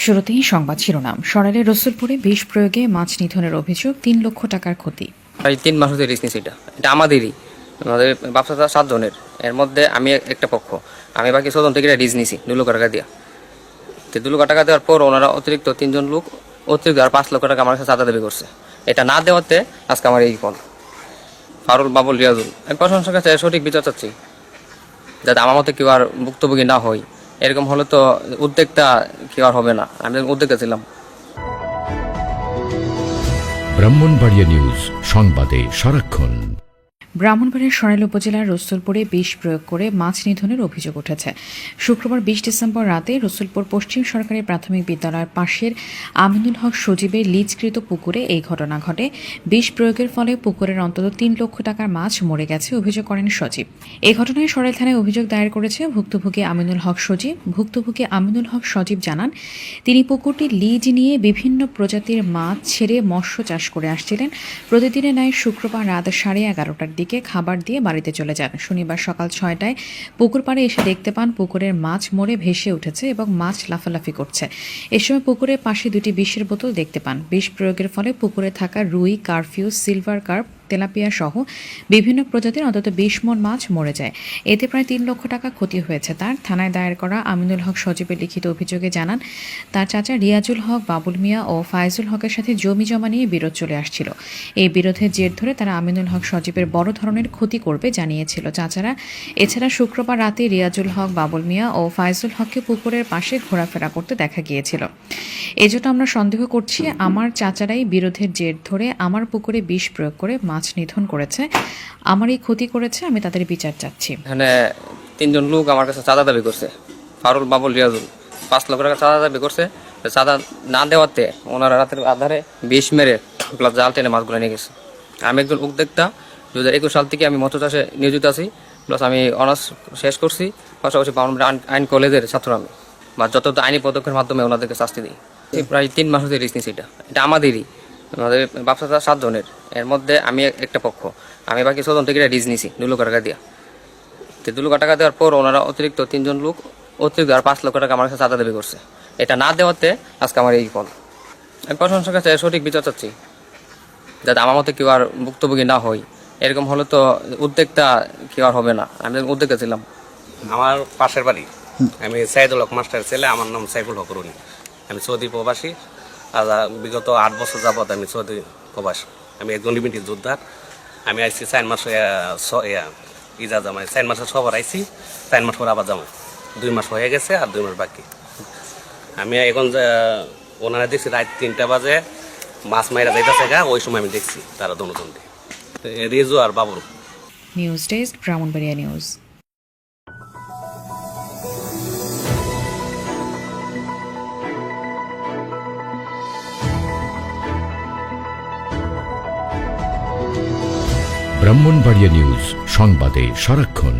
শুরুতেই সংবাদ শিরোনাম। সরাইলের রসুলপুরে বিষ প্রয়োগে মাছ নিধনের অভিযোগ, ৩ লক্ষ টাকার ক্ষতি। প্রায় 3 মাস হতে রিস্ক নিচ্ছি। এটা আমাদেরই, আমাদের ব্যবসাটা 7 জনের, এর মধ্যে আমি একটা পক্ষ, আমি বাকি 6 জন থেকে রিস্ক নিছি 2 লক্ষ টাকা দিয়া। তো 2 লক্ষ টাকা দেওয়ার পর ওনারা অতিরিক্ত 3 জন লোক অতিরিক্ত আর 5 লক্ষ টাকা আমার কাছে চাঁদা দাবি করছে। এটা না দেওয়াতে আজকে আমার এই ফোন। ফারুল, বাবুল, রিয়াজুল, আমি প্রশাসনের কাছে সঠিক বিচার চাচ্ছি, যাতে আমার মতো কেউ আর ভুক্তভোগী না হয়। এরকম হলে তো উদ্যোগটা কেউ আর হবে না, আমি উদ্যোগটা ছিলাম। ব্রাহ্মণবাড়িয়া নিউজ, সংবাদে সারাক্ষণ। ব্রাহ্মণবাড়িয়ার সরাইল উপজেলার রসুলপুরে বিষ প্রয়োগ করে মাছ নিধনের অভিযোগ উঠেছে। শুক্রবার 20 ডিসেম্বর রাতে রসুলপুর পশ্চিম সরকারি প্রাথমিক বিদ্যালয়ের পাশের আমিনুল হক সজীবের লিজকৃত পুকুরে এই ঘটনা ঘটে। বিষ প্রয়োগের ফলে পুকুরের অন্তত 3 লক্ষ টাকার মাছ মরে গেছে অভিযোগ করেন সজীব। এই ঘটনায় সরাইল থানায় অভিযোগ দায়ের করেছে ভুক্তভোগী আমিনুল হক সজীব। ভুক্তভোগী আমিনুল হক সজীব জানান, তিনি পুকুরটি লিজ নিয়ে বিভিন্ন প্রজাতির মাছ ছেড়ে মৎস্য চাষ করে আসছিলেন। প্রতিদিনের ন্যায় শুক্রবার রাত 11:30টার দিকে খাবার দিয়ে বাড়িতে চলে যান। শনিবার সকাল 6টায় পুকুর পাড়ে এসে দেখতে পান পুকুরের মাছ মরে ভেসে উঠেছে এবং মাছ লাফালাফি করছে। এ সময় পুকুরের পাশে 2টি বিষের বোতল দেখতে পান। বিষ প্রয়োগের ফলে পুকুরে থাকা রুই, কারফিউ, সিলভার কার্প, তেলাপিয়া সহ বিভিন্ন প্রজাতির অন্তত 20 মণ মাছ মরে যায়। এতে প্রায় 3 লক্ষ টাকা ক্ষতি হয়েছে তার। থানায় দায়ের করা আমিনুল হক সজীবের লিখিত অভিযোগে জানান, তার চাচা রিয়াজুল হক, বাবুল মিয়া ও ফায়জুল হকের সাথে জমি জমা নিয়ে বিরোধ চলে আসছিল। এই বিরোধের জের ধরে তারা আমিনুল হক সজীবের বড় ধরনের ক্ষতি করবে জানিয়েছিল চাচারা। এছাড়া শুক্রবার রাতে রিয়াজুল হক, বাবুল মিয়া ও ফায়জুল হককে পুকুরের পাশে ঘোরাফেরা করতে দেখা গিয়েছিল। এজন্য আমরা সন্দেহ করছি আমার চাচারাই বিরোধের জের ধরে আমার পুকুরে বিষ প্রয়োগ করে মাছ নিধন করেছে, আমার এই ক্ষতি করেছে। আমি তাদের বিচার চাচ্ছি। এখানে 3 জন লোক আমার কাছে চাঁদা দাবি করছে। ফারুল, বাবুল, রিয়াজুল 5 লক্ষ টাকা চাঁদা দাবি করছে। চাঁদা না দেওয়াতে ওনারা রাতের আধারে বিষ মেরে প্লাস জাল টেনে মাছগুলো নিয়ে গেছে। আমি একজন উদ্যোক্তা, 2021 সাল থেকে আমি মৎস্য চাষে নিয়োজিত আছি। প্লাস আমি অনার্স শেষ করছি, পাশাপাশি আইন কলেজের ছাত্র আমি, বা যত আইনি পদক্ষেপের মাধ্যমে ওনাদেরকে শাস্তি দিই। প্রায় 3 মাস হতে রিস্ক নিচ্ছি। এটা আমাদেরই, আমাদের ব্যবসাটা 7 জনের, এর মধ্যে আমি একটা পক্ষ, আমি বাকি 6 জন থেকে রিস্ক নিছি 2 লক্ষ টাকা দিয়া। তো 2 লক্ষ টাকা দেওয়ার পর ওনারা অতিরিক্ত 3 জন লোক অতিরিক্ত আর 5 লক্ষ টাকা আমার কাছে চাঁদা দাবি করছে। এটা না দেওয়াতে আজকে আমার এই ফল। আমি প্রশাসনের কাছে সঠিক বিচার চাচ্ছি, যাতে আমার মতো কেউ আর ভুক্তভোগী না হয়। এরকম হলে তো উদ্যোগটা কেউ আর হবে না, আমি উদ্যোগটা ছিলাম। আমার পাশের বাড়ি, আমি সাইদুল হক মাস্টার ছেলে, আমার নাম সাইফুল হক রুনি। আমি সৌদি প্রবাসী, আর বিগত 8 বছর যাবৎ আমি সৌদি প্রবাসী। আমি একজন লিমিটেড যোদ্ধার। আমি আইসি 4 মাস ইজা জামাই 4 মাসের সবার আইসি, 4 মাস পর আবার যাবো। 2 মাস হয়ে গেছে আর 2 মাস বাকি। আমি এখন ওনারা দেখছি রাত 3টা বাজে মাছ মাইরা যাইতেছে গা, ওই সময় আমি দেখছি তারা দনদন রেজু আর Babul. News desk, Brahmanbaria news. Brahmanbaria news, সংবাদে সারাক্ষণ।